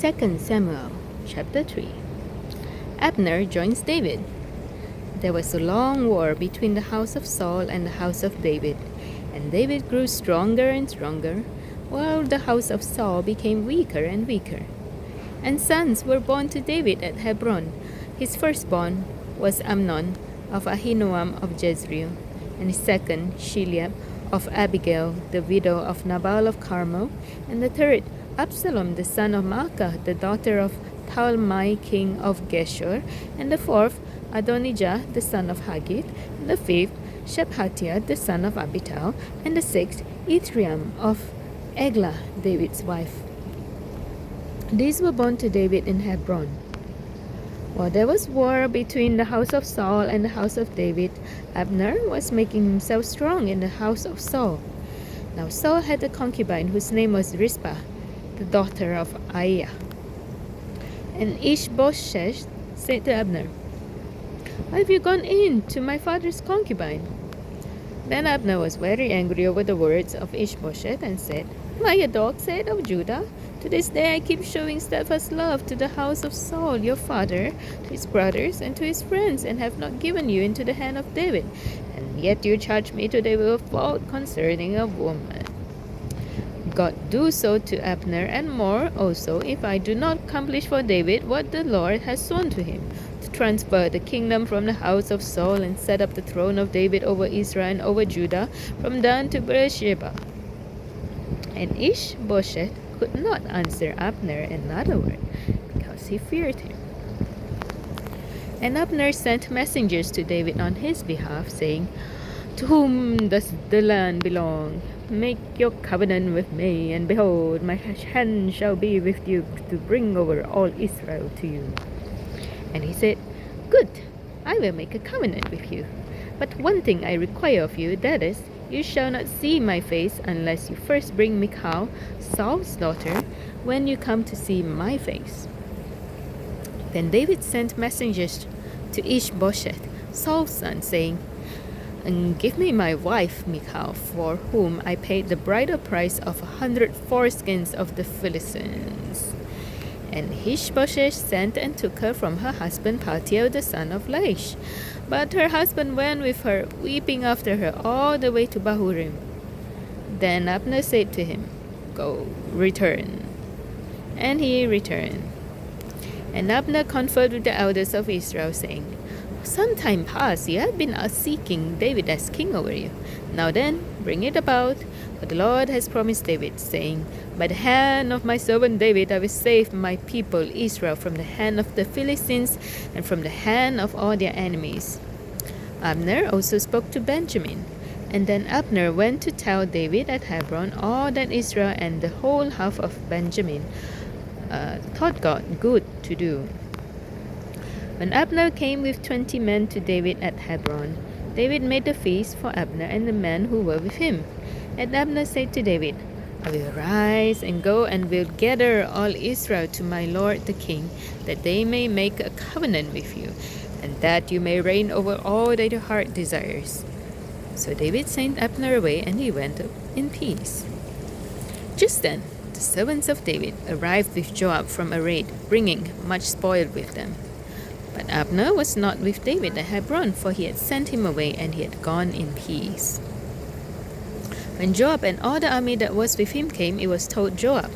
2 Samuel chapter 3. Abner joins David. There was a long war between the house of Saul and the house of David, and David grew stronger and stronger, while the house of Saul became weaker and weaker. And sons were born to David at Hebron. His firstborn was Amnon of Ahinoam of Jezreel, and his second, Shiliab of Abigail, the widow of Nabal of Carmel, and the third, Absalom, the son of Maacah, the daughter of Talmai, king of Geshur, and the fourth, Adonijah, the son of Haggith, and the fifth, Shephatiah, the son of Abital, and the sixth, Ithream of Eglah, David's wife. These were born to David in Hebron. While there was war between the house of Saul and the house of David, Abner was making himself strong in the house of Saul. Now Saul had a concubine whose name was Rizpah, the daughter of Aiah. And Ishbosheth said to Abner, "Why have you gone in to my father's concubine?" Then Abner was very angry over the words of Ishbosheth and said, "Am I a dog, said of Judah? To this day I keep showing steadfast love to the house of Saul your father, to his brothers, and to his friends, and have not given you into the hand of David. And yet you charge me today with a fault concerning a woman. God do so to Abner, and more also, if I do not accomplish for David what the Lord has sworn to him, to transfer the kingdom from the house of Saul and set up the throne of David over Israel and over Judah, from Dan to Beersheba." And Ishbosheth could not answer Abner another word, because he feared him. And Abner sent messengers to David on his behalf, saying, "To whom does the land belong? Make your covenant with me, and behold, my hand shall be with you to bring over all Israel to you." And he said, "Good, I will make a covenant with you. But one thing I require of you, that is, you shall not see my face unless you first bring Michal, Saul's daughter, when you come to see my face." Then David sent messengers to Ishbosheth, Saul's son, saying, "And give me my wife Michal, for whom I paid the bridal price of 100 foreskins of the Philistines." And Ishbosheth sent and took her from her husband Paltiel the son of Laish. But her husband went with her, weeping after her all the way to Bahurim. Then Abner said to him, "Go, return." And he returned. And Abner conferred with the elders of Israel, saying, "Some time past you have been seeking David as king over you. Now then, bring it about, for the Lord has promised David, saying, By the hand of my servant David I will save my people Israel from the hand of the Philistines and from the hand of all their enemies." Abner also spoke to Benjamin. And then Abner went to tell David at Hebron all that Israel and the whole half of Benjamin thought God good to do. When Abner came with 20 men to David at Hebron, David made a feast for Abner and the men who were with him. And Abner said to David, "I will rise and go and will gather all Israel to my lord the king, that they may make a covenant with you, and that you may reign over all that your heart desires." So David sent Abner away, and he went in peace. Just then, the servants of David arrived with Joab from a raid, bringing much spoil with them. But Abner was not with David at Hebron, for he had sent him away, and he had gone in peace. When Joab and all the army that was with him came, it was told Joab,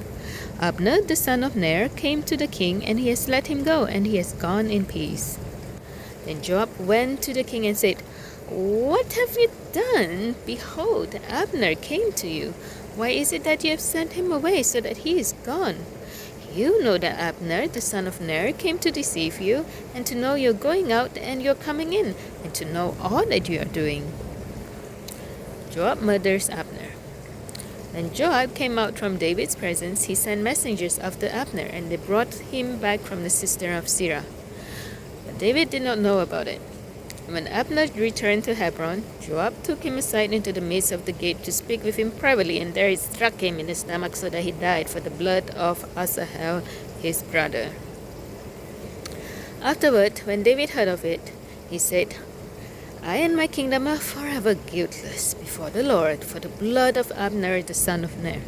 "Abner the son of Ner came to the king, and he has let him go, and he has gone in peace." Then Joab went to the king and said, "What have you done? Behold, Abner came to you. Why is it that you have sent him away so that he is gone? You know that Abner the son of Ner came to deceive you, and to know your going out and your coming in, and to know all that you are doing." Joab murders Abner. When Joab came out from David's presence, he sent messengers after Abner, and they brought him back from the cistern of Sirah. But David did not know about it. When Abner returned to Hebron, Joab took him aside into the midst of the gate to speak with him privately, and there he struck him in the stomach so that he died for the blood of Asahel, his brother. Afterward, when David heard of it, he said, "I and my kingdom are forever guiltless before the Lord for the blood of Abner the son of Ner.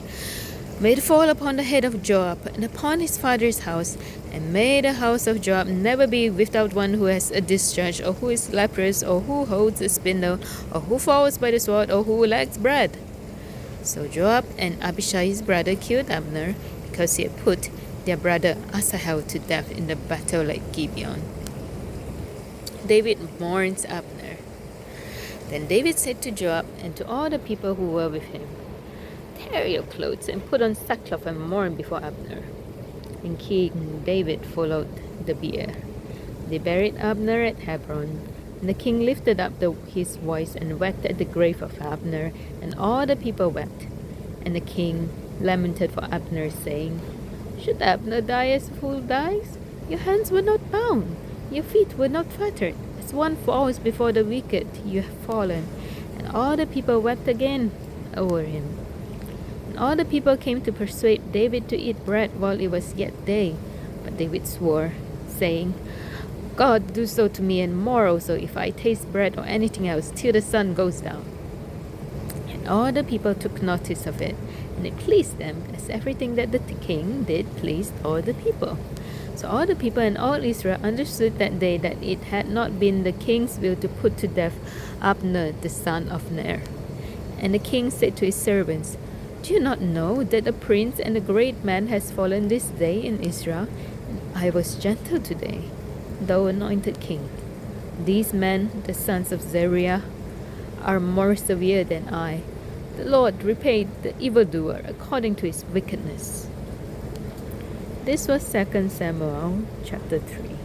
may it fall upon the head of Joab and upon his father's house, and may the house of Joab never be without one who has a discharge, or who is leprous, or who holds a spindle, or who falls by the sword, or who lacks bread. So Joab and Abishai his brother killed Abner, because he had put their brother Asahel to death in the battle at Gibeon. David mourns Abner. Then David said to Joab and to all the people who were with him, "Tear your clothes and put on sackcloth and mourn before Abner." And King David followed the bier. They buried Abner at Hebron. And the king lifted up his voice and wept at the grave of Abner, and all the people wept. And the king lamented for Abner, saying, "Should Abner die as a fool dies? Your hands were not bound, your feet were not fettered. As one falls before the wicked, you have fallen." And all the people wept again over him. And all the people came to persuade David to eat bread while it was yet day. But David swore, saying, "God do so to me, and more also, if I taste bread or anything else till the sun goes down." And all the people took notice of it, and it pleased them, as everything that the king did pleased all the people. So all the people and all Israel understood that day that it had not been the king's will to put to death Abner the son of Ner. And the king said to his servants, "Do you not know that a prince and a great man has fallen this day in Israel? And I was gentle today, thou anointed king. These men, the sons of Zeruiah, are more severe than I. The Lord repaid the evildoer according to his wickedness." This was 2 Samuel chapter 3.